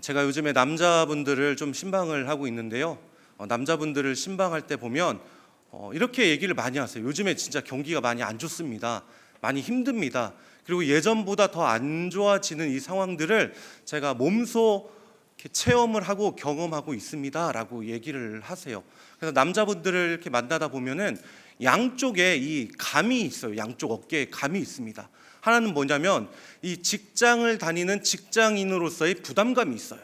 제가 요즘에 남자분들을 좀 신방을 하고 있는데요. 남자분들을 신방할 때 보면 이렇게 얘기를 많이 하세요. 요즘에 진짜 경기가 많이 안 좋습니다. 많이 힘듭니다. 그리고 예전보다 더 안 좋아지는 이 상황들을 제가 몸소 이렇게 체험을 하고 경험하고 있습니다라고 얘기를 하세요. 그래서 남자분들을 이렇게 만나다 보면은 양쪽에 이 감이 있어요. 양쪽 어깨에 감이 있습니다. 하나는 뭐냐면 이 직장을 다니는 직장인으로서의 부담감이 있어요.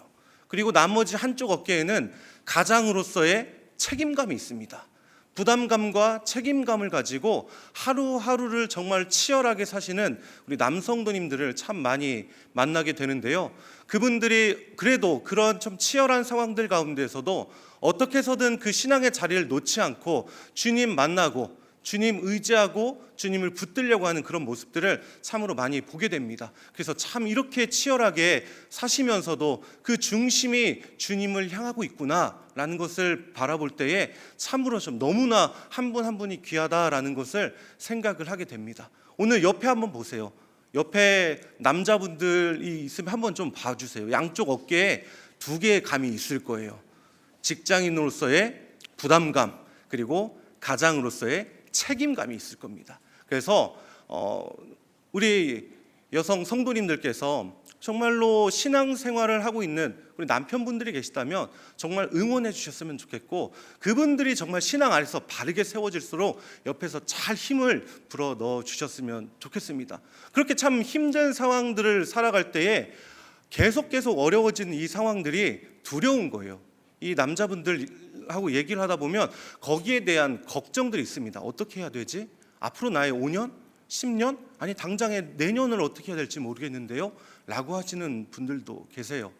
그리고 나머지 한쪽 어깨에는 가장으로서의 책임감이 있습니다. 부담감과 책임감을 가지고 하루하루를 정말 치열하게 사시는 우리 남성도님들을 참 많이 만나게 되는데요. 그분들이 그래도 그런 좀 치열한 상황들 가운데서도 어떻게 해서든 그 신앙의 자리를 놓지 않고 주님 만나고 주님 의지하고 주님을 붙들려고 하는 그런 모습들을 참으로 많이 보게 됩니다. 그래서 참 이렇게 치열하게 사시면서도 그 중심이 주님을 향하고 있구나라는 것을 바라볼 때에 참으로 좀 너무나 한 분 한 분이 귀하다라는 것을 생각을 하게 됩니다. 오늘 옆에 한번 보세요. 옆에 남자분들이 있으면 한번 좀 봐주세요. 양쪽 어깨에 두 개의 감이 있을 거예요. 직장인으로서의 부담감, 그리고 가장으로서의 책임감이 있을 겁니다. 그래서 우리 여성 성도님들께서 정말로 신앙생활을 하고 있는 우리 남편분들이 계시다면 정말 응원해 주셨으면 좋겠고, 그분들이 정말 신앙 안에서 바르게 세워질수록 옆에서 잘 힘을 불어 넣어 주셨으면 좋겠습니다. 그렇게 참 힘든 상황들을 살아갈 때에 계속 어려워지는 이 상황들이 두려운 거예요. 이 남자분들하고 얘기를 하다 보면 거기에 대한 걱정들이 있습니다. 어떻게 해야 되지? 앞으로 나의 5년? 10년? 아니 당장에 내년을 어떻게 해야 될지 모르겠는데요? 라고 하시는 분들도 계세요.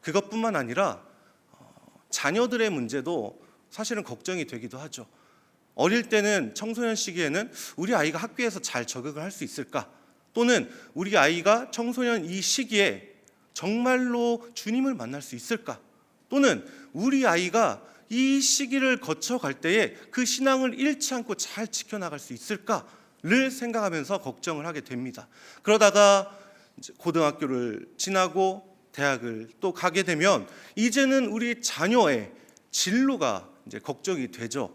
그것뿐만 아니라 자녀들의 문제도 사실은 걱정이 되기도 하죠. 어릴 때는, 청소년 시기에는 우리 아이가 학교에서 잘 적응을 할 수 있을까? 또는 우리 아이가 청소년 이 시기에 정말로 주님을 만날 수 있을까? 또는 우리 아이가 이 시기를 거쳐갈 때에 그 신앙을 잃지 않고 잘 지켜나갈 수 있을까를 생각하면서 걱정을 하게 됩니다. 그러다가 이제 고등학교를 지나고 대학을 또 가게 되면 이제는 우리 자녀의 진로가 이제 걱정이 되죠.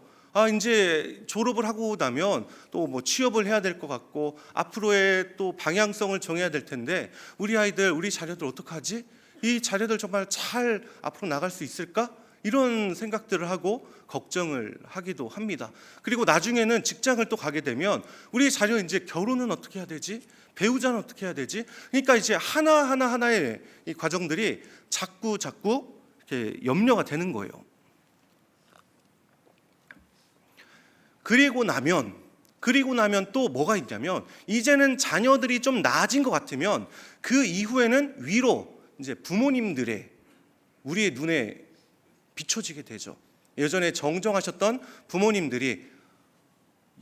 이제 졸업을 하고 나면 또 뭐 취업을 해야 될 것 같고 앞으로의 또 방향성을 정해야 될 텐데 우리 아이들, 우리 자녀들 어떡하지? 이 자녀들 정말 잘 앞으로 나갈 수 있을까? 이런 생각들을 하고 걱정을 하기도 합니다. 그리고 나중에는 직장을 또 가게 되면 우리 자녀 이제 결혼은 어떻게 해야 되지? 배우자는 어떻게 해야 되지? 그러니까 이제 하나의 이 과정들이 자꾸 이렇게 염려가 되는 거예요. 그리고 나면 또 뭐가 있냐면 이제는 자녀들이 좀 나아진 것 같으면 그 이후에는 위로 이제 부모님들의 우리의 눈에 비춰지게 되죠. 예전에 정정하셨던 부모님들이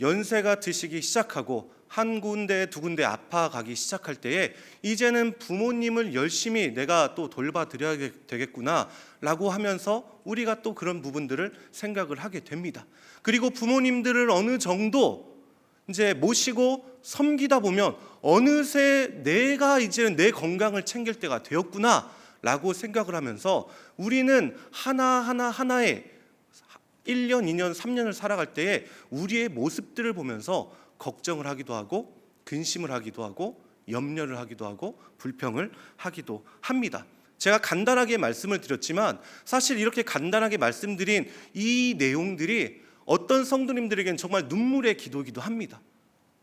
연세가 드시기 시작하고 한 군데 두 군데 아파가기 시작할 때에 이제는 부모님을 열심히 내가 또 돌봐드려야 되겠구나 라고 하면서 우리가 또 그런 부분들을 생각을 하게 됩니다. 그리고 부모님들을 어느 정도 이제 모시고 섬기다 보면 어느새 내가 이제는 내 건강을 챙길 때가 되었구나 라고 생각을 하면서 우리는 하나의 1년, 2년, 3년을 살아갈 때에 우리의 모습들을 보면서 걱정을 하기도 하고 근심을 하기도 하고 염려를 하기도 하고 불평을 하기도 합니다. 제가 간단하게 말씀을 드렸지만 사실 이렇게 간단하게 말씀드린 이 내용들이 어떤 성도님들에게는 정말 눈물의 기도이기도 합니다.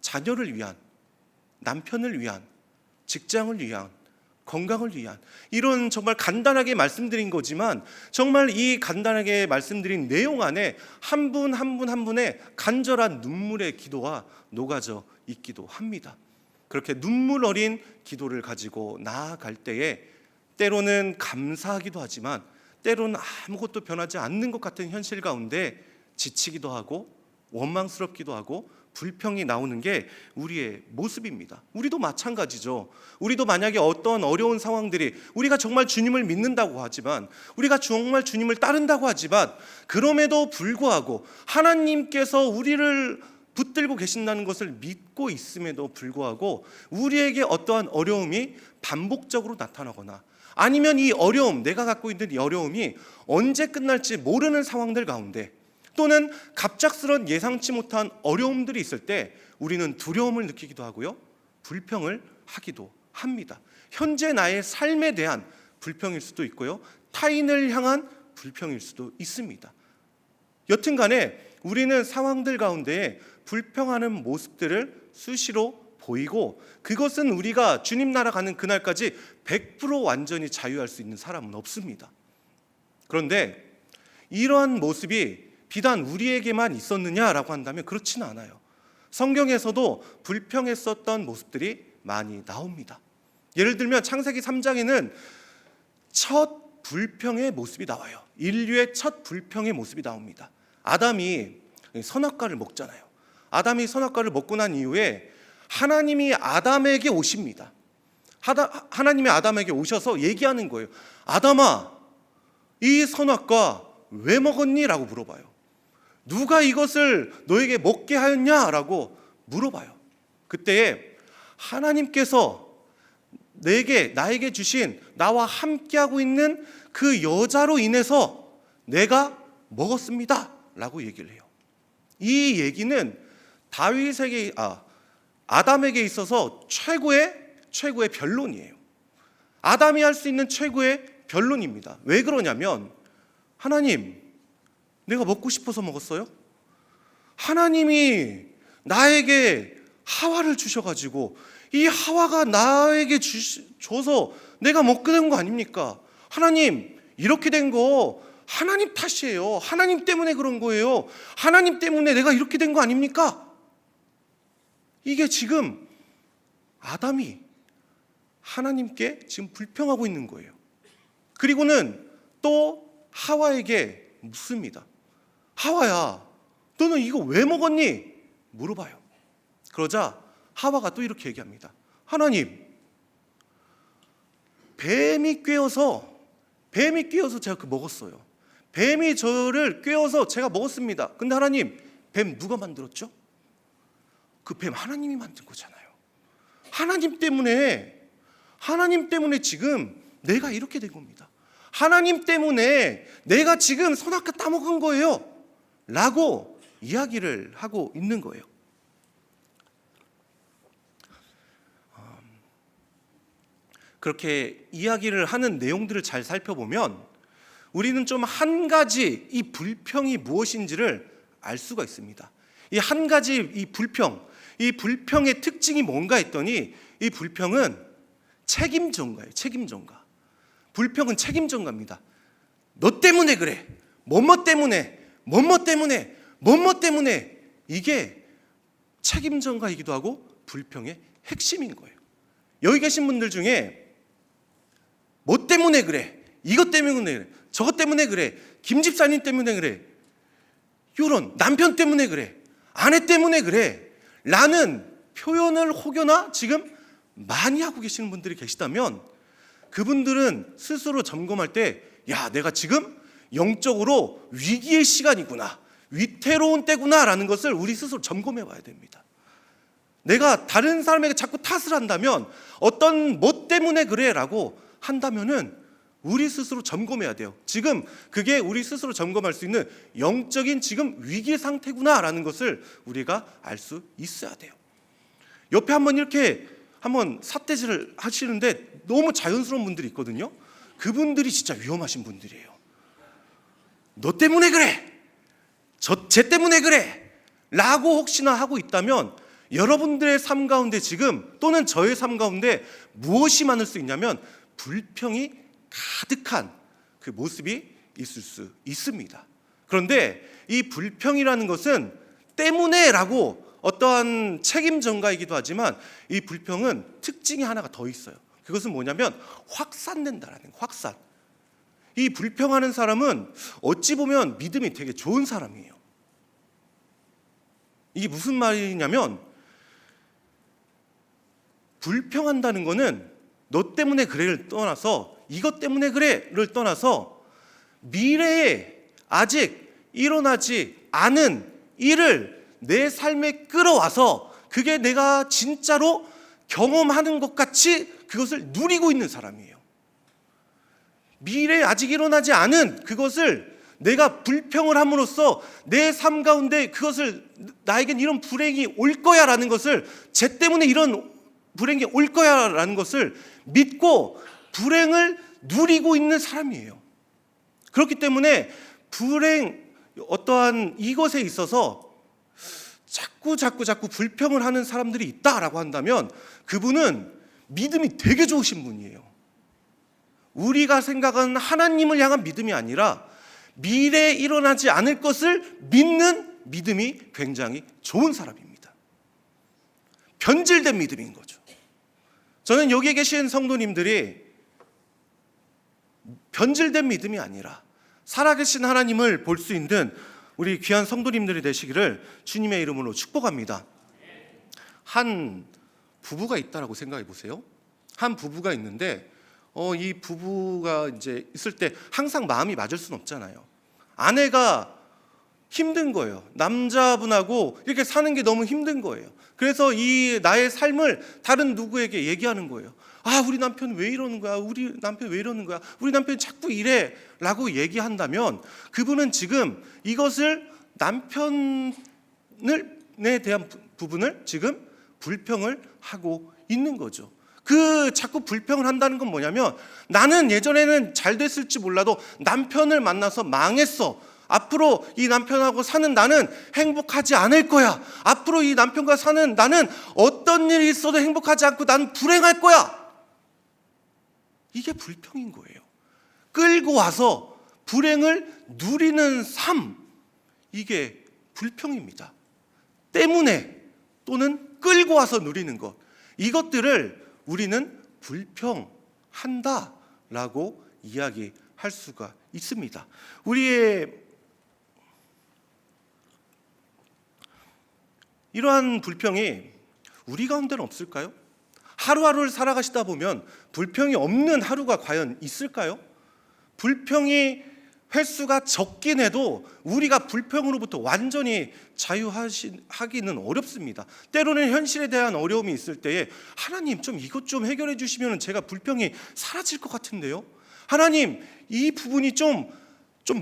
자녀를 위한, 남편을 위한, 직장을 위한, 건강을 위한, 이런 정말 간단하게 말씀드린 거지만 정말 이 간단하게 말씀드린 내용 안에 한 분 한 분의 간절한 눈물의 기도가 녹아져 있기도 합니다. 그렇게 눈물 어린 기도를 가지고 나아갈 때에 때로는 감사하기도 하지만 때로는 아무것도 변하지 않는 것 같은 현실 가운데 지치기도 하고 원망스럽기도 하고 불평이 나오는 게 우리의 모습입니다. 우리도 마찬가지죠. 우리도 만약에 어떤 어려운 상황들이, 우리가 정말 주님을 믿는다고 하지만, 우리가 정말 주님을 따른다고 하지만 그럼에도 불구하고 하나님께서 우리를 붙들고 계신다는 것을 믿고 있음에도 불구하고 우리에게 어떠한 어려움이 반복적으로 나타나거나 아니면 이 어려움, 내가 갖고 있는 이 어려움이 언제 끝날지 모르는 상황들 가운데 또는 갑작스런 예상치 못한 어려움들이 있을 때 우리는 두려움을 느끼기도 하고요, 불평을 하기도 합니다. 현재 나의 삶에 대한 불평일 수도 있고요, 타인을 향한 불평일 수도 있습니다. 여튼 간에 우리는 상황들 가운데 불평하는 모습들을 수시로 보이고, 그것은 우리가 주님 나라 가는 그날까지 100% 완전히 자유할 수 있는 사람은 없습니다. 그런데 이러한 모습이 비단 우리에게만 있었느냐라고 한다면 그렇지는 않아요. 성경에서도 불평했었던 모습들이 많이 나옵니다. 예를 들면 창세기 3장에는 첫 불평의 모습이 나와요. 인류의 첫 불평의 모습이 나옵니다. 아담이 선악과를 먹잖아요. 아담이 선악과를 먹고 난 이후에 하나님이 아담에게 오십니다. 하나님이 아담에게 오셔서 얘기하는 거예요. 아담아, 이 선악과 왜 먹었니? 라고 물어봐요. 누가 이것을 너에게 먹게 하였냐? 라고 물어봐요. 그때 하나님께서 나에게 주신 나와 함께하고 있는 그 여자로 인해서 내가 먹었습니다 라고 얘기를 해요. 이 얘기는 아담에게 있어서 최고의 변론이에요. 아담이 할 수 있는 최고의 변론입니다. 왜 그러냐면, 하나님, 내가 먹고 싶어서 먹었어요? 하나님이 나에게 하와를 주셔가지고 이 하와가 나에게 줘서 내가 먹게 된 거 아닙니까? 하나님, 이렇게 된 거 하나님 탓이에요. 하나님 때문에 그런 거예요. 하나님 때문에 내가 이렇게 된 거 아닙니까? 이게 지금 아담이 하나님께 지금 불평하고 있는 거예요. 그리고는 또 하와에게 묻습니다. 하와야, 너는 이거 왜 먹었니? 물어봐요. 그러자 하와가 또 이렇게 얘기합니다. 하나님, 뱀이 꿰어서 제가 먹었어요. 뱀이 저를 꿰어서 제가 먹었습니다. 근데 하나님, 뱀 누가 만들었죠? 그 뱀 하나님이 만든 거잖아요. 하나님 때문에 지금 내가 이렇게 된 겁니다. 하나님 때문에 내가 지금 선악과 따먹은 거예요 라고 이야기를 하고 있는 거예요. 그렇게 이야기를 하는 내용들을 잘 살펴보면 우리는 좀 한 가지 이 불평이 무엇인지를 알 수가 있습니다. 이 한 가지 이 불평의 특징이 뭔가 했더니, 이 불평은 책임전가예요. 책임전가. 불평은 책임전가입니다. 너 때문에 그래. 뭐뭐 때문에. 이게 책임전가이기도 하고 불평의 핵심인 거예요. 여기 계신 분들 중에 뭐 때문에 그래, 이것 때문에 그래, 저것 때문에 그래, 김 집사님 때문에 그래, 이런 남편 때문에 그래, 아내 때문에 그래 라는 표현을 혹여나 지금 많이 하고 계시는 분들이 계시다면, 그분들은 스스로 점검할 때, 야, 내가 지금 영적으로 위기의 시간이구나, 위태로운 때구나 라는 것을 우리 스스로 점검해 봐야 됩니다. 내가 다른 사람에게 자꾸 탓을 한다면, 어떤 뭐 때문에 그래 라고 한다면은 우리 스스로 점검해야 돼요. 지금 그게 우리 스스로 점검할 수 있는 영적인 지금 위기 상태구나 라는 것을 우리가 알 수 있어야 돼요. 옆에 이렇게 삿대질을 하시는데 너무 자연스러운 분들이 있거든요. 그분들이 진짜 위험하신 분들이에요. 너 때문에 그래, 쟤 때문에 그래 라고 혹시나 하고 있다면, 여러분들의 삶 가운데 지금, 또는 저의 삶 가운데 무엇이 많을 수 있냐면 불평이 가득한 그 모습이 있을 수 있습니다. 그런데 이 불평이라는 것은 때문에 라고 어떠한 책임 전가이기도 하지만, 이 불평은 특징이 하나가 더 있어요. 그것은 뭐냐면 확산된다라는, 확산. 이 불평하는 사람은 어찌 보면 믿음이 되게 좋은 사람이에요. 이게 무슨 말이냐면, 불평한다는 거는 너 때문에 그래를 떠나서, 이것 때문에 그래를 떠나서 미래에 아직 일어나지 않은 일을 내 삶에 끌어와서 그게 내가 진짜로 경험하는 것 같이 그것을 누리고 있는 사람이에요. 미래에 아직 일어나지 않은 그것을 내가 불평을 함으로써 내 삶 가운데 그것을 나에겐 이런 불행이 올 거야 라는 것을, 쟤 때문에 이런 불행이 올 거야 라는 것을 믿고 불행을 누리고 있는 사람이에요. 그렇기 때문에 어떠한 이것에 있어서 자꾸 불평을 하는 사람들이 있다라고 한다면 그분은 믿음이 되게 좋으신 분이에요. 우리가 생각하는 하나님을 향한 믿음이 아니라 미래에 일어나지 않을 것을 믿는 믿음이 굉장히 좋은 사람입니다. 변질된 믿음인 거죠. 저는 여기에 계신 성도님들이 변질된 믿음이 아니라 살아계신 하나님을 볼 수 있는 우리 귀한 성도님들이 되시기를 주님의 이름으로 축복합니다. 한 부부가 있다라고 생각해 보세요. 한 부부가 있는데 이 부부가 이제 있을 때 항상 마음이 맞을 수는 없잖아요. 아내가 힘든 거예요. 남자분하고 이렇게 사는 게 너무 힘든 거예요. 그래서 이 나의 삶을 다른 누구에게 얘기하는 거예요. 아, 우리 남편 왜 이러는 거야? 우리 남편 왜 이러는 거야? 우리 남편이 자꾸 이래 라고 얘기한다면 그분은 지금 이것을 남편에 대한 부분을 지금 불평을 하고 있는 거죠. 그 자꾸 불평을 한다는 건 뭐냐면, 나는 예전에는 잘 됐을지 몰라도 남편을 만나서 망했어. 앞으로 이 남편하고 사는 나는 행복하지 않을 거야. 앞으로 이 남편과 사는 나는 어떤 일이 있어도 행복하지 않고 난 불행할 거야. 이게 불평인 거예요. 끌고 와서 불행을 누리는 삶, 이게 불평입니다. 때문에 또는 끌고 와서 누리는 것, 이것들을 우리는 불평한다라고 이야기할 수가 있습니다. 우리의 이러한 불평이 우리 가운데는 없을까요? 하루하루를 살아가시다 보면 불평이 없는 하루가 과연 있을까요? 불평이 횟수가 적긴 해도 우리가 불평으로부터 완전히 자유하기는 어렵습니다. 때로는 현실에 대한 어려움이 있을 때에 하나님 좀 이것 좀 해결해 주시면 제가 불평이 사라질 것 같은데요. 하나님 이 부분이 좀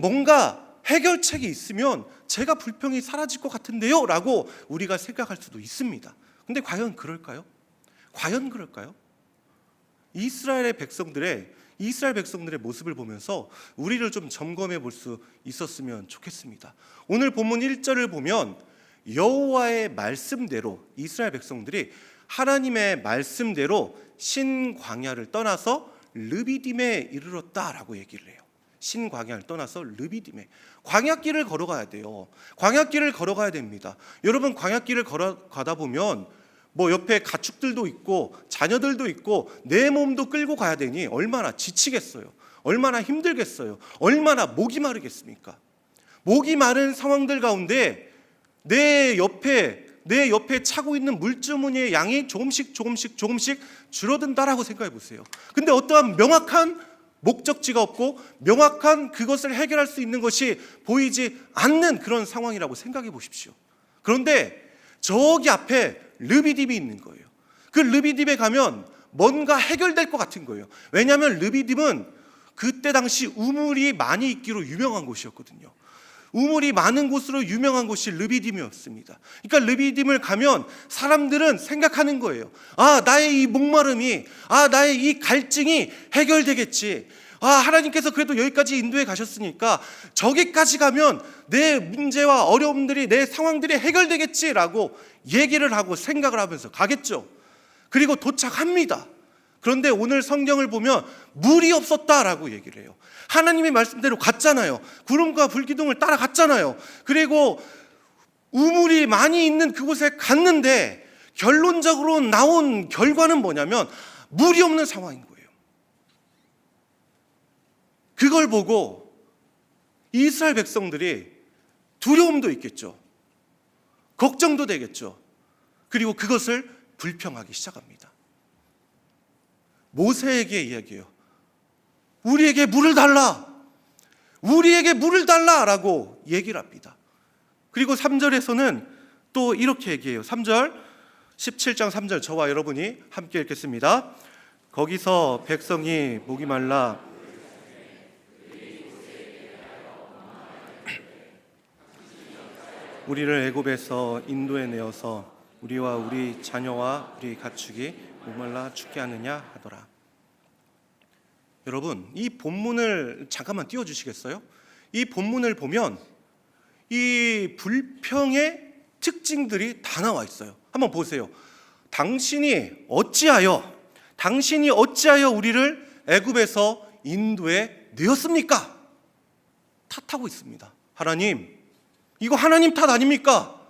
뭔가 해결책이 있으면 제가 불평이 사라질 것 같은데요 라고 우리가 생각할 수도 있습니다. 근데 과연 그럴까요? 과연 그럴까요? 이스라엘 백성들의 모습을 보면서 우리를 좀 점검해 볼 수 있었으면 좋겠습니다. 오늘 본문 1절을 보면 여호와의 말씀대로 이스라엘 백성들이 하나님의 말씀대로 신광야를 떠나서 르비딤에 이르렀다라고 얘기를 해요. 신광야를 떠나서 르비딤에, 광야길을 걸어가야 돼요. 광야길을 걸어가야 됩니다. 여러분, 광야길을 걸어가다 보면 뭐 옆에 가축들도 있고 자녀들도 있고 내 몸도 끌고 가야 되니 얼마나 지치겠어요. 얼마나 힘들겠어요. 얼마나 목이 마르겠습니까? 목이 마른 상황들 가운데 내 옆에 차고 있는 물주머니의 양이 조금씩 줄어든다라고 생각해 보세요. 근데 어떠한 명확한 목적지가 없고 명확한 그것을 해결할 수 있는 것이 보이지 않는 그런 상황이라고 생각해 보십시오. 그런데 저기 앞에 르비딤이 있는 거예요. 그 르비딤에 가면 뭔가 해결될 것 같은 거예요. 왜냐하면 르비딤은 그때 당시 우물이 많이 있기로 유명한 곳이었거든요. 우물이 많은 곳으로 유명한 곳이 르비딤이었습니다. 그러니까 르비딤을 가면 사람들은 생각하는 거예요. 아, 나의 이 목마름이, 나의 이 갈증이 해결되겠지. 하나님께서 그래도 여기까지 인도해 가셨으니까 저기까지 가면 내 문제와 어려움들이, 내 상황들이 해결되겠지라고 얘기를 하고 생각을 하면서 가겠죠. 그리고 도착합니다. 그런데 오늘 성경을 보면 물이 없었다라고 얘기를 해요. 하나님의 말씀대로 갔잖아요. 구름과 불기둥을 따라갔잖아요. 그리고 우물이 많이 있는 그곳에 갔는데 결론적으로 나온 결과는 뭐냐면 물이 없는 상황인 거예요. 그걸 보고 이스라엘 백성들이 두려움도 있겠죠. 걱정도 되겠죠. 그리고 그것을 불평하기 시작합니다. 모세에게 이야기해요. 우리에게 물을 달라. 우리에게 물을 달라라고 얘기를 합니다. 그리고 3절에서는 또 이렇게 얘기해요. 3절, 17장 3절 저와 여러분이 함께 읽겠습니다. 거기서 백성이 목이 말라 우리를 애굽에서 인도에 내어서 우리와 우리 자녀와 우리 가축이 목말라 죽게 하느냐 하더라. 여러분, 이 본문을 잠깐만 띄워주시겠어요? 이 본문을 보면 이 불평의 특징들이 다 나와 있어요. 한번 보세요. 당신이 어찌하여 우리를 애굽에서 인도에 내었습니까? 탓하고 있습니다. 하나님, 이거 하나님 탓 아닙니까?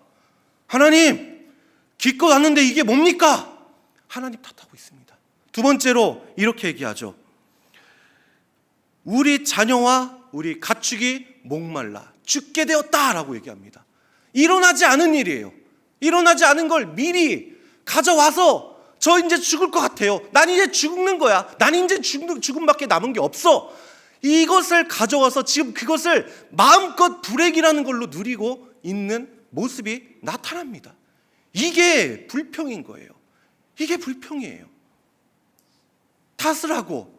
하나님, 기껏 왔는데 이게 뭡니까? 하나님 탓하고 있습니다. 두 번째로 이렇게 얘기하죠. 우리 자녀와 우리 가축이 목말라 죽게 되었다라고 얘기합니다. 일어나지 않은 일이에요. 일어나지 않은 걸 미리 가져와서 저 이제 죽을 것 같아요. 난 이제 죽는 거야. 난 이제 죽음밖에 남은 게 없어. 이것을 가져와서 지금 그것을 마음껏 불행이라는 걸로 누리고 있는 모습이 나타납니다. 이게 불평인 거예요. 이게 불평이에요. 탓을 하고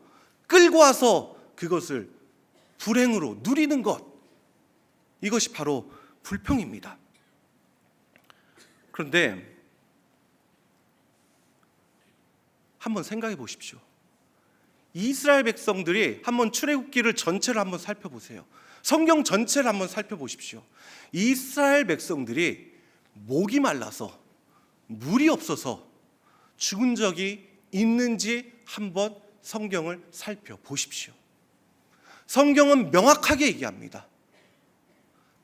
끌고 와서 그것을 불행으로 누리는 것, 이것이 바로 불평입니다. 그런데 한번 생각해 보십시오. 이스라엘 백성들이 한번 출애굽기를 전체를 한번 살펴보세요. 성경 전체를 한번 살펴보십시오. 이스라엘 백성들이 목이 말라서 물이 없어서 죽은 적이 있는지 한번 성경을 살펴보십시오. 성경은 명확하게 얘기합니다.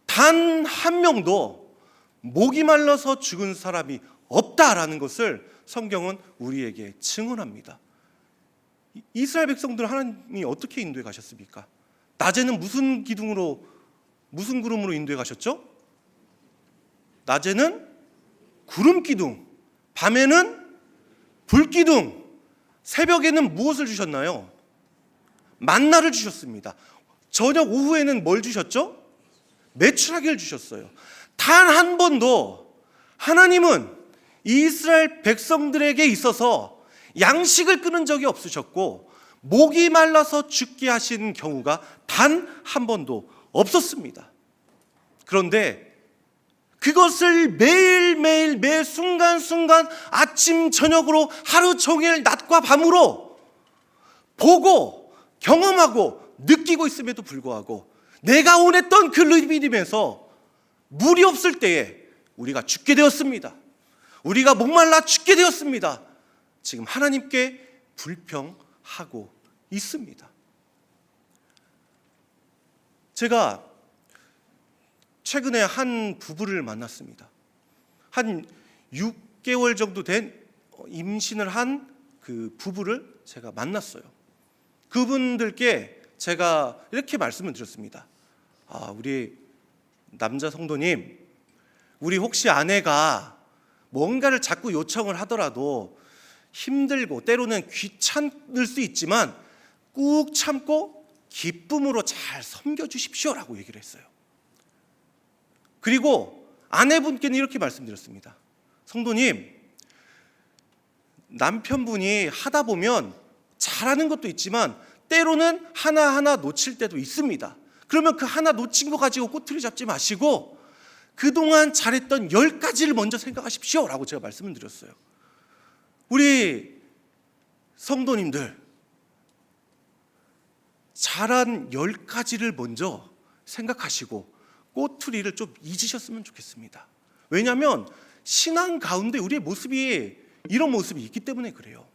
단 한 명도 목이 말라서 죽은 사람이 없다라는 것을 성경은 우리에게 증언합니다. 이스라엘 백성들 하나님이 어떻게 인도해 가셨습니까? 낮에는 무슨 구름으로 인도해 가셨죠? 낮에는 구름 기둥, 밤에는 불 기둥, 새벽에는 무엇을 주셨나요? 만나를 주셨습니다. 저녁 오후에는 뭘 주셨죠? 메추라기를 주셨어요. 단 한 번도 하나님은 이스라엘 백성들에게 있어서 양식을 끊은 적이 없으셨고 목이 말라서 죽게 하신 경우가 단 한 번도 없었습니다. 그런데 그것을 매일매일 매 순간순간 아침 저녁으로 하루 종일 낮과 밤으로 보고 경험하고 느끼고 있음에도 불구하고 내가 원했던 그 리비딤에서 물이 없을 때에 우리가 죽게 되었습니다. 우리가 목말라 죽게 되었습니다. 지금 하나님께 불평하고 있습니다. 제가 최근에 한 부부를 만났습니다. 한 6개월 정도 된 임신을 한 그 부부를 제가 만났어요. 그분들께 제가 이렇게 말씀을 드렸습니다. 우리 남자 성도님, 우리 혹시 아내가 뭔가를 자꾸 요청을 하더라도 힘들고 때로는 귀찮을 수 있지만 꾹 참고 기쁨으로 잘 섬겨주십시오라고 얘기를 했어요. 그리고 아내분께는 이렇게 말씀드렸습니다. 성도님, 남편분이 하다 보면 잘하는 것도 있지만 때로는 하나하나 놓칠 때도 있습니다. 그러면 그 하나 놓친 거 가지고 꼬투리 잡지 마시고 그동안 잘했던 10가지를 먼저 생각하십시오 라고 제가 말씀을 드렸어요. 우리 성도님들, 잘한 10가지를 먼저 생각하시고 꼬투리를 좀 잊으셨으면 좋겠습니다. 왜냐하면 신앙 가운데 우리의 모습이 이런 모습이 있기 때문에 그래요.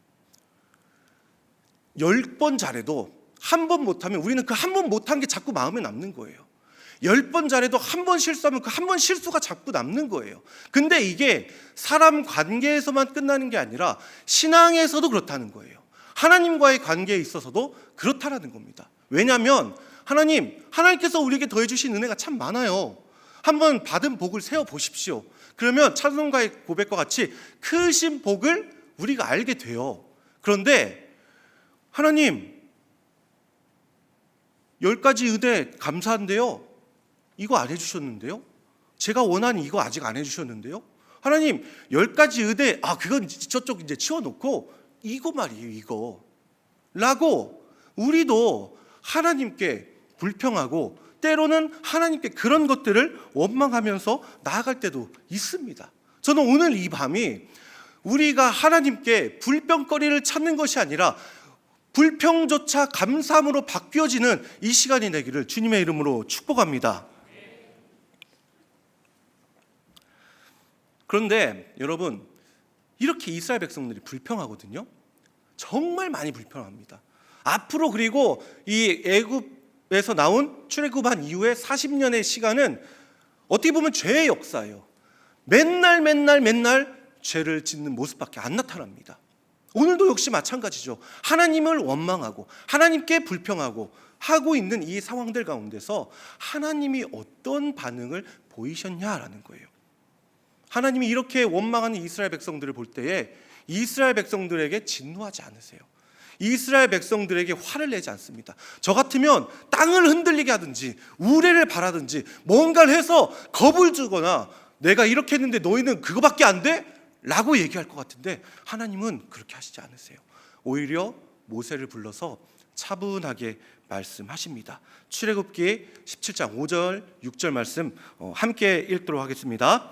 10번 잘해도 한 번 못하면 우리는 그 한 번 못한 게 자꾸 마음에 남는 거예요. 10번 잘해도 한 번 실수하면 그 한 번 실수가 자꾸 남는 거예요. 근데 이게 사람 관계에서만 끝나는 게 아니라 신앙에서도 그렇다는 거예요. 하나님과의 관계에 있어서도 그렇다라는 겁니다. 왜냐하면 하나님께서 우리에게 더해 주신 은혜가 참 많아요. 한번 받은 복을 세어 보십시오. 그러면 찬송가의 고백과 같이 크신 복을 우리가 알게 돼요. 그런데 하나님, 10가지 은혜 감사한데요, 이거 안 해주셨는데요, 제가 원하는 이거 아직 안 해주셨는데요, 하나님 10가지 은혜, 그건 저쪽 이제 치워놓고 이거 말이에요. 이거 라고 우리도 하나님께 불평하고 때로는 하나님께 그런 것들을 원망하면서 나아갈 때도 있습니다. 저는 오늘 이 밤이 우리가 하나님께 불평거리를 찾는 것이 아니라 불평조차 감사함으로 바뀌어지는 이 시간이 되기를 주님의 이름으로 축복합니다. 그런데 여러분, 이렇게 이스라엘 백성들이 불평하거든요. 정말 많이 불평합니다. 앞으로 그리고 이 애굽에서 나온 출애굽한 이후에 40년의 시간은 어떻게 보면 죄의 역사예요. 맨날 죄를 짓는 모습밖에 안 나타납니다. 오늘도 역시 마찬가지죠. 하나님을 원망하고 하나님께 불평하고 하고 있는 이 상황들 가운데서 하나님이 어떤 반응을 보이셨냐라는 거예요. 하나님이 이렇게 원망하는 이스라엘 백성들을 볼 때에 이스라엘 백성들에게 진노하지 않으세요. 이스라엘 백성들에게 화를 내지 않습니다. 저 같으면 땅을 흔들리게 하든지 우레를 바라든지 뭔가를 해서 겁을 주거나 내가 이렇게 했는데 너희는 그거밖에 안 돼? 라고 얘기할 것 같은데 하나님은 그렇게 하시지 않으세요. 오히려 모세를 불러서 차분하게 말씀하십니다. 출애굽기 17장 5절 6절 말씀 함께 읽도록 하겠습니다.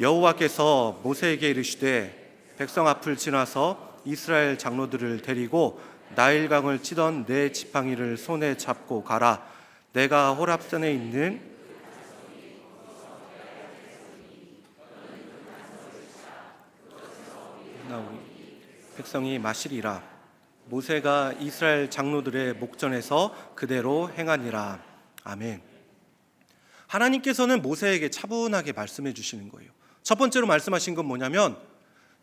여호와께서 모세에게 이르시되 백성 앞을 지나서 이스라엘 장로들을 데리고 나일강을 치던 네 지팡이를 손에 잡고 가라. 내가 호랍산에 있는 백성이 마시리라. 모세가 이스라엘 장로들의 목전에서 그대로 행하니라. 아멘. 하나님께서는 모세에게 차분하게 말씀해 주시는 거예요. 첫 번째로 말씀하신 건 뭐냐면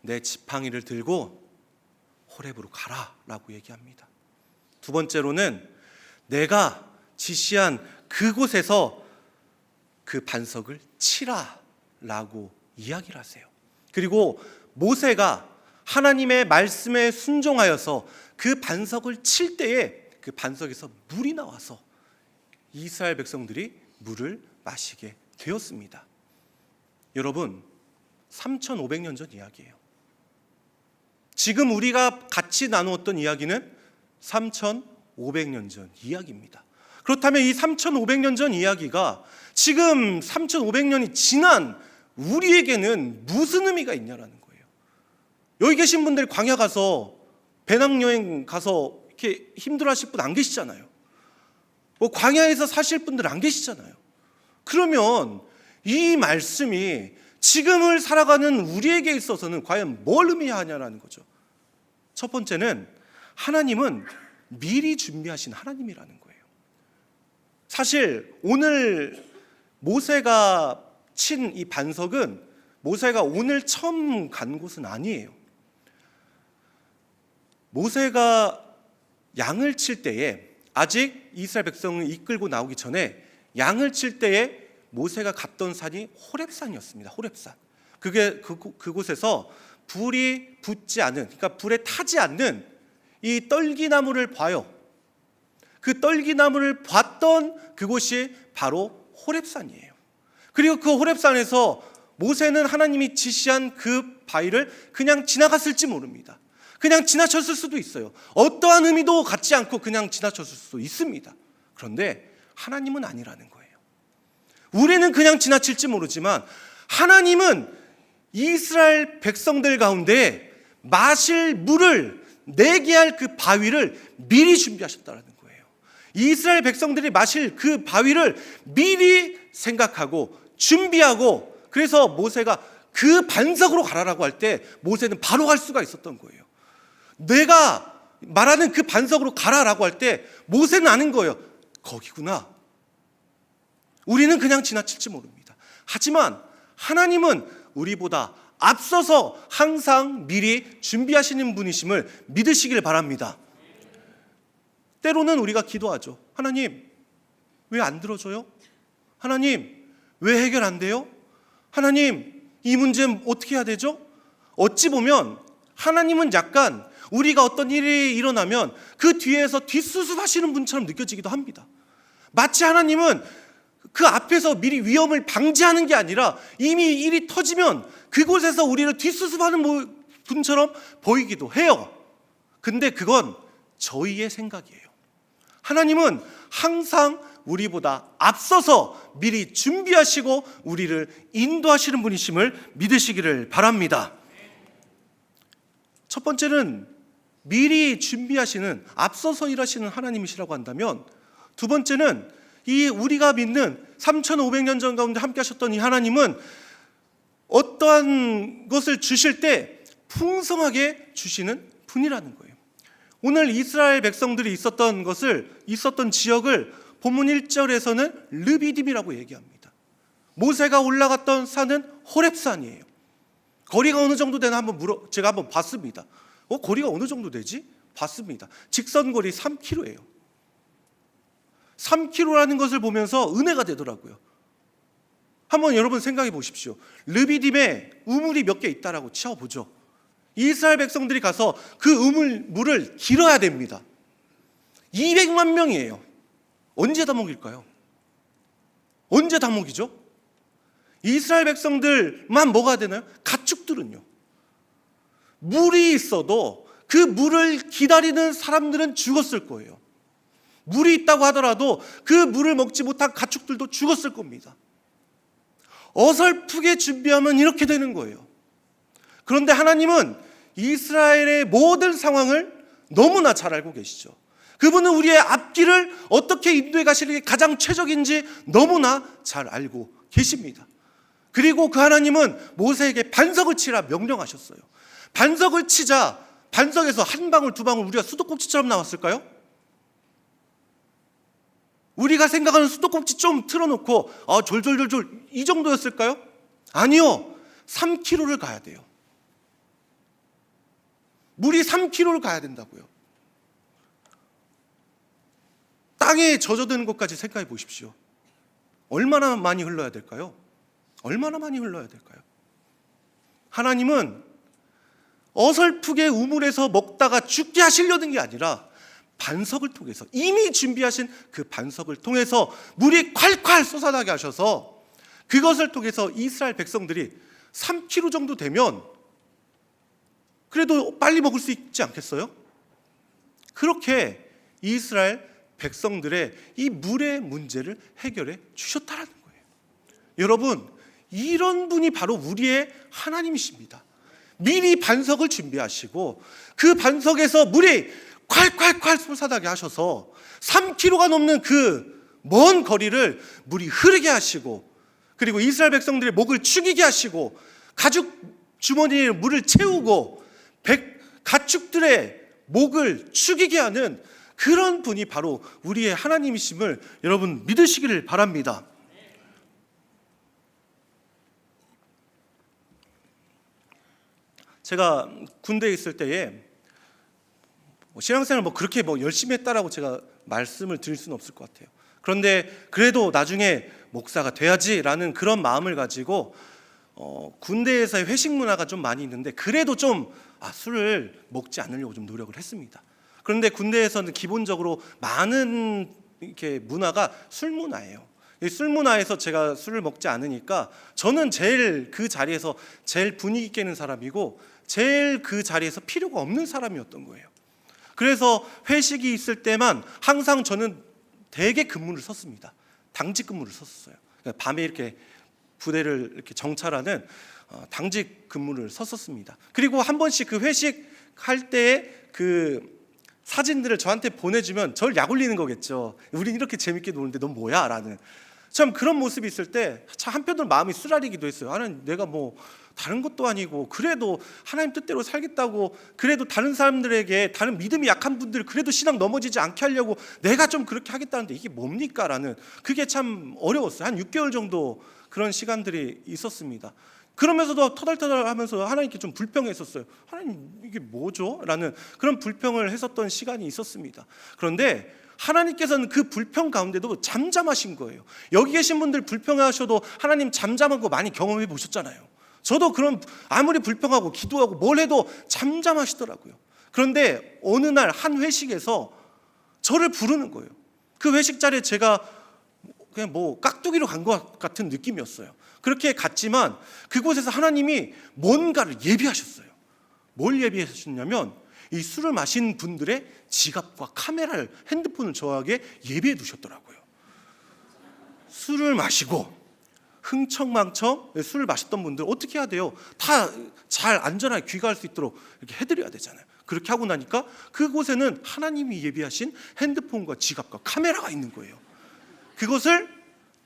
내 지팡이를 들고 호렙으로 가라 라고 얘기합니다. 두 번째로는 내가 지시한 그곳에서 그 반석을 치라 라고 이야기를 하세요. 그리고 모세가 하나님의 말씀에 순종하여서 그 반석을 칠 때에 그 반석에서 물이 나와서 이스라엘 백성들이 물을 마시게 되었습니다. 여러분, 3,500년 전 이야기예요. 지금 우리가 같이 나누었던 이야기는 3,500년 전 이야기입니다. 그렇다면 이 3,500년 전 이야기가 지금 3,500년이 지난 우리에게는 무슨 의미가 있냐라는 거예요. 여기 계신 분들 광야 가서 배낭여행 가서 이렇게 힘들어하실 분 안 계시잖아요. 광야에서 사실 분들 안 계시잖아요. 그러면 이 말씀이 지금을 살아가는 우리에게 있어서는 과연 뭘 의미하냐라는 거죠. 첫 번째는 하나님은 미리 준비하신 하나님이라는 거예요. 사실 오늘 모세가 친 이 반석은 모세가 오늘 처음 간 곳은 아니에요. 모세가 양을 칠 때에 아직 이스라엘 백성을 이끌고 나오기 전에 양을 칠 때에 모세가 갔던 산이 호렙산이었습니다. 호렙산. 그곳에서 불이 붙지 않은, 그러니까 불에 타지 않는 이 떨기나무를 봐요. 그 떨기나무를 봤던 그곳이 바로 호렙산이에요. 그리고 그 호렙산에서 모세는 하나님이 지시한 그 바위를 그냥 지나갔을지 모릅니다. 그냥 지나쳤을 수도 있어요. 어떠한 의미도 갖지 않고 그냥 지나쳤을 수도 있습니다. 그런데 하나님은 아니라는 거예요. 우리는 그냥 지나칠지 모르지만 하나님은 이스라엘 백성들 가운데 마실 물을 내게 할 그 바위를 미리 준비하셨다는 거예요. 이스라엘 백성들이 마실 그 바위를 미리 생각하고 준비하고, 그래서 모세가 그 반석으로 가라라고 할 때 모세는 바로 갈 수가 있었던 거예요. 내가 말하는 그 반석으로 가라라고 할 때 모세는 아는 거예요. 거기구나. 우리는 그냥 지나칠지 모릅니다. 하지만 하나님은 우리보다 앞서서 항상 미리 준비하시는 분이심을 믿으시길 바랍니다. 때로는 우리가 기도하죠. 하나님, 왜 안 들어줘요? 하나님, 왜 해결 안 돼요? 하나님, 이 문제 어떻게 해야 되죠? 어찌 보면 하나님은 약간 우리가 어떤 일이 일어나면 그 뒤에서 뒷수습하시는 분처럼 느껴지기도 합니다. 마치 하나님은 그 앞에서 미리 위험을 방지하는 게 아니라 이미 일이 터지면 그곳에서 우리를 뒷수습하는 분처럼 보이기도 해요. 근데 그건 저희의 생각이에요. 하나님은 항상 우리보다 앞서서 미리 준비하시고 우리를 인도하시는 분이심을 믿으시기를 바랍니다. 첫 번째는 미리 준비하시는, 앞서서 일하시는 하나님이시라고 한다면, 두 번째는 이 우리가 믿는 3,500년 전 가운데 함께 하셨던 이 하나님은 어떠한 것을 주실 때 풍성하게 주시는 분이라는 거예요. 오늘 이스라엘 백성들이 있었던 지역을 본문 1절에서는 르비딤이라고 얘기합니다. 모세가 올라갔던 산은 호렙산이에요. 거리가 어느 정도 되나 제가 한번 봤습니다. 거리가 어느 정도 되지? 봤습니다. 직선거리 3km예요. 3km라는 것을 보면서 은혜가 되더라고요. 한번 여러분 생각해 보십시오. 르비딤에 우물이 몇 개 있다라고 치워보죠. 이스라엘 백성들이 가서 그 물을 길어야 됩니다. 200만 명이에요. 언제 다 먹일까요? 언제 다 먹이죠? 이스라엘 백성들만 먹어야 되나요? 가축들은요. 물이 있어도 그 물을 기다리는 사람들은 죽었을 거예요. 물이 있다고 하더라도 그 물을 먹지 못한 가축들도 죽었을 겁니다. 어설프게 준비하면 이렇게 되는 거예요. 그런데 하나님은 이스라엘의 모든 상황을 너무나 잘 알고 계시죠. 그분은 우리의 앞길을 어떻게 인도해 가시는 게 가장 최적인지 너무나 잘 알고 계십니다. 그리고 그 하나님은 모세에게 반석을 치라 명령하셨어요. 반석을 치자 반석에서 한 방울 두 방울 우리가 수도꼭지처럼 나왔을까요? 우리가 생각하는 수도꼭지 좀 틀어놓고 졸졸졸졸 이 정도였을까요? 아니요. 3km를 가야 돼요. 물이 3km를 가야 된다고요. 땅에 젖어드는 것까지 생각해 보십시오. 얼마나 많이 흘러야 될까요? 얼마나 많이 흘러야 될까요? 하나님은 어설프게 우물에서 먹다가 죽게 하시려는 게 아니라 반석을 통해서, 이미 준비하신 그 반석을 통해서 물이 콸콸 쏟아나게 하셔서 그것을 통해서 이스라엘 백성들이 3km 정도 되면 그래도 빨리 먹을 수 있지 않겠어요? 그렇게 이스라엘 백성들의 이 물의 문제를 해결해 주셨다라는 거예요. 여러분, 이런 분이 바로 우리의 하나님이십니다. 미리 반석을 준비하시고 그 반석에서 물이 콸콸콸 쏟아나게 하셔서 3km가 넘는 그 먼 거리를 물이 흐르게 하시고, 그리고 이스라엘 백성들의 목을 축이게 하시고 가죽 주머니에 물을 채우고 가축들의 목을 축이게 하는 그런 분이 바로 우리의 하나님이심을 여러분 믿으시기를 바랍니다. 제가 군대에 있을 때에 신앙생활을 그렇게 열심히 했다라고 제가 말씀을 드릴 수는 없을 것 같아요. 그런데 그래도 나중에 목사가 돼야지라는 그런 마음을 가지고 군대에서의 회식 문화가 좀 많이 있는데 그래도 좀 술을 먹지 않으려고 좀 노력을 했습니다. 그런데 군대에서는 기본적으로 많은 이렇게 문화가 술 문화예요. 이 술 문화에서 제가 술을 먹지 않으니까 저는 제일 그 자리에서 제일 분위기 깨는 사람이고 제일 그 자리에서 필요가 없는 사람이었던 거예요. 그래서 회식이 있을 때만 항상 저는 대개 근무를 섰습니다. 당직 근무를 섰어요. 그러니까 밤에 이렇게 부대를 이렇게 정찰하는 당직 근무를 섰었습니다. 그리고 한 번씩 그 회식할 때에 그 사진들을 저한테 보내주면 저를 약올리는 거겠죠. 우린 이렇게 재밌게 노는데 넌 뭐야? 라는 참 그런 모습이 있을 때 참 한편으로 마음이 쓰라리기도 했어요. 하나님, 내가 다른 것도 아니고 그래도 하나님 뜻대로 살겠다고, 그래도 다른 사람들에게, 다른 믿음이 약한 분들 그래도 신앙 넘어지지 않게 하려고 내가 좀 그렇게 하겠다는데 이게 뭡니까? 라는, 그게 참 어려웠어요. 한 6개월 정도 그런 시간들이 있었습니다. 그러면서도 터덜터덜 하면서 하나님께 좀 불평했었어요. 하나님, 이게 뭐죠? 라는 그런 불평을 했었던 시간이 있었습니다. 그런데 하나님께서는 그 불평 가운데도 잠잠하신 거예요. 여기 계신 분들 불평하셔도 하나님 잠잠한 거 많이 경험해 보셨잖아요. 저도 그런, 아무리 불평하고 기도하고 뭘 해도 잠잠하시더라고요. 그런데 어느 날 한 회식에서 저를 부르는 거예요. 그 회식 자리에 제가 그냥 깍두기로 간 것 같은 느낌이었어요. 그렇게 갔지만 그곳에서 하나님이 뭔가를 예비하셨어요. 뭘 예비하셨냐면 이 술을 마신 분들의 지갑과 카메라를, 핸드폰을 저하게 예비해 두셨더라고요. 술을 마시고 흥청망청 술을 마셨던 분들 어떻게 해야 돼요? 다 잘 안전하게 귀가할 수 있도록 이렇게 해드려야 되잖아요. 그렇게 하고 나니까 그곳에는 하나님이 예비하신 핸드폰과 지갑과 카메라가 있는 거예요. 그것을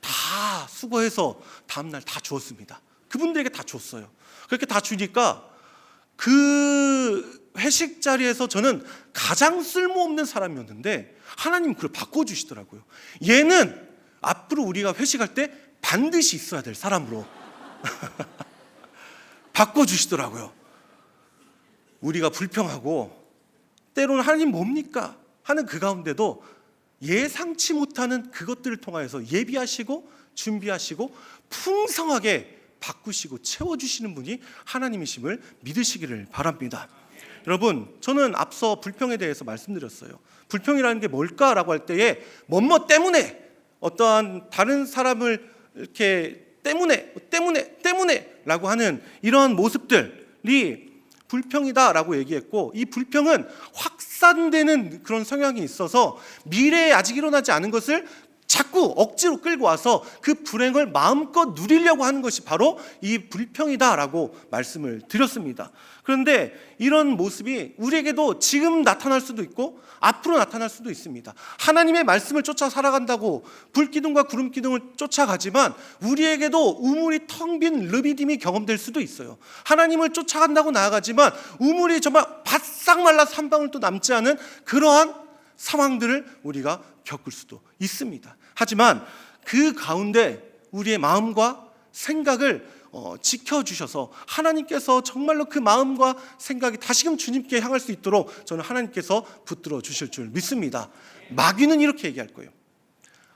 다 수거해서 다음날 다 주었습니다. 그분들에게 다 줬어요. 그렇게 다 주니까 그 회식 자리에서 저는 가장 쓸모없는 사람이었는데 하나님 그걸 바꿔주시더라고요. 얘는 앞으로 우리가 회식할 때 반드시 있어야 될 사람으로 바꿔주시더라고요. 우리가 불평하고 때로는 하나님 뭡니까? 하는 그 가운데도 예상치 못하는 그것들을 통하여서 예비하시고 준비하시고 풍성하게 바꾸시고 채워주시는 분이 하나님이심을 믿으시기를 바랍니다. 여러분, 저는 앞서 불평에 대해서 말씀드렸어요. 불평이라는 게 뭘까라고 할 때에 뭐뭐 때문에 어떠한 다른 사람을 이렇게 때문에 라고 하는 이러한 모습들이 불평이다라고 얘기했고, 이 불평은 확산되는 그런 성향이 있어서 미래에 아직 일어나지 않은 것을 자꾸 억지로 끌고 와서 그 불행을 마음껏 누리려고 하는 것이 바로 이 불평이다라고 말씀을 드렸습니다. 그런데 이런 모습이 우리에게도 지금 나타날 수도 있고 앞으로 나타날 수도 있습니다. 하나님의 말씀을 쫓아 살아간다고 불기둥과 구름기둥을 쫓아가지만 우리에게도 우물이 텅 빈 르비딤이 경험될 수도 있어요. 하나님을 쫓아간다고 나아가지만 우물이 정말 바싹 말라서 한 방울도 남지 않은 그러한 상황들을 우리가 겪을 수도 있습니다. 하지만 그 가운데 우리의 마음과 생각을 지켜주셔서 하나님께서 정말로 그 마음과 생각이 다시금 주님께 향할 수 있도록 저는 하나님께서 붙들어 주실 줄 믿습니다. 마귀는 이렇게 얘기할 거예요.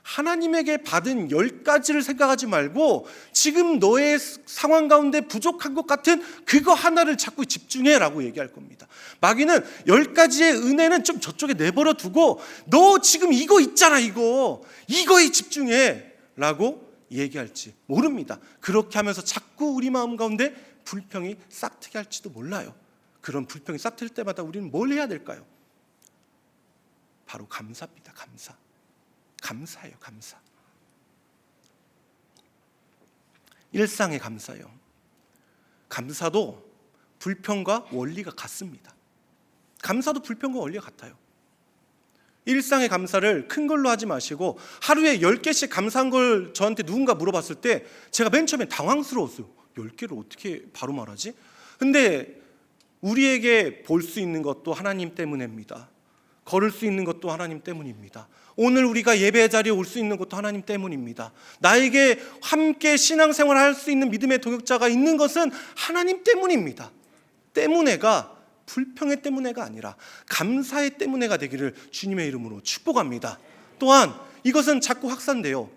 하나님에게 받은 10가지를 생각하지 말고 지금 너의 상황 가운데 부족한 것 같은 그거 하나를 자꾸 집중해라고 얘기할 겁니다. 마귀는 10가지의 은혜는 좀 저쪽에 내버려 두고 너 지금 이거 있잖아, 이거에 집중해라고 얘기할지 모릅니다. 그렇게 하면서 자꾸 우리 마음 가운데 불평이 싹트게 할지도 몰라요. 그런 불평이 싹틀 때마다 우리는 뭘 해야 될까요? 바로 감사입니다. 감사예요. 감사. 일상의 감사요. 감사도 불평과 원리가 같습니다. 감사도 불평과 원리가 같아요. 일상의 감사를 큰 걸로 하지 마시고 하루에 10개씩 감사한 걸 저한테 누군가 물어봤을 때 제가 맨 처음에 당황스러웠어요. 10개를 어떻게 바로 말하지? 근데 우리에게 볼 수 있는 것도 하나님 때문입니다. 걸을 수 있는 것도 하나님 때문입니다. 오늘 우리가 예배 자리에 올 수 있는 것도 하나님 때문입니다. 나에게 함께 신앙생활을 할 수 있는 믿음의 동역자가 있는 것은 하나님 때문입니다. 때문에가 불평의 때문에가 아니라 감사의 때문에가 되기를 주님의 이름으로 축복합니다. 또한 이것은 자꾸 확산돼요.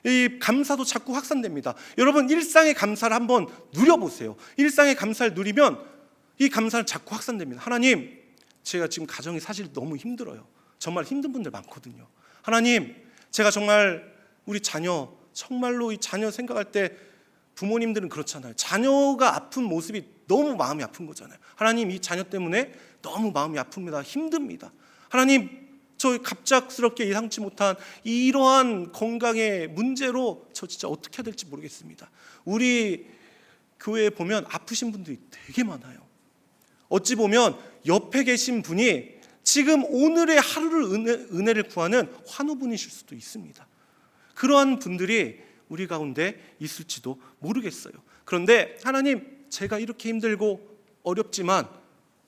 이 감사도 자꾸 확산됩니다. 여러분, 일상의 감사를 한번 누려보세요. 일상의 감사를 누리면 이 감사는 자꾸 확산됩니다. 하나님, 제가 지금 가정이 사실 너무 힘들어요. 정말 힘든 분들 많거든요. 하나님, 제가 정말 우리 자녀, 정말로 이 자녀 생각할 때 부모님들은 그렇잖아요. 자녀가 아픈 모습이 너무 마음이 아픈 거잖아요. 하나님, 이 자녀 때문에 너무 마음이 아픕니다. 힘듭니다. 하나님, 저 갑작스럽게 예상치 못한 이러한 건강의 문제로 저 진짜 어떻게 해야 될지 모르겠습니다. 우리 교회에 보면 아프신 분들이 되게 많아요. 어찌 보면 옆에 계신 분이 지금 오늘의 하루를 은혜를 구하는 환우분이실 수도 있습니다. 그러한 분들이 우리 가운데 있을지도 모르겠어요. 그런데 하나님, 제가 이렇게 힘들고 어렵지만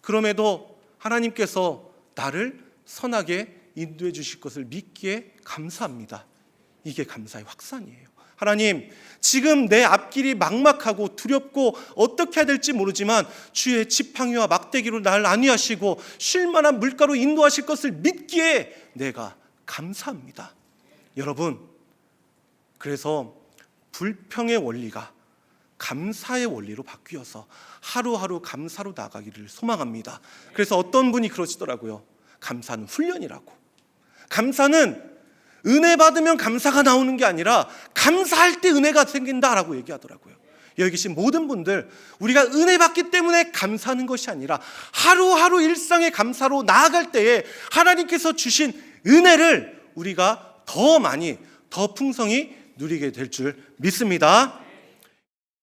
그럼에도 하나님께서 나를 선하게 인도해 주실 것을 믿기에 감사합니다. 이게 감사의 확산이에요. 하나님, 지금 내 앞길이 막막하고 두렵고 어떻게 해야 될지 모르지만 주의 지팡이와 막대기로 나를 안위하시고 쉴만한 물가로 인도하실 것을 믿기에 내가 감사합니다. 여러분, 그래서 불평의 원리가 감사의 원리로 바뀌어서 하루하루 감사로 나가기를 소망합니다. 그래서 어떤 분이 그러시더라고요. 감사는 훈련이라고. 감사는 은혜 받으면 감사가 나오는 게 아니라 감사할 때 은혜가 생긴다라고 얘기하더라고요. 여기 계신 모든 분들, 우리가 은혜 받기 때문에 감사하는 것이 아니라 하루하루 일상의 감사로 나아갈 때에 하나님께서 주신 은혜를 우리가 더 많이, 더 풍성히 누리게 될 줄 믿습니다.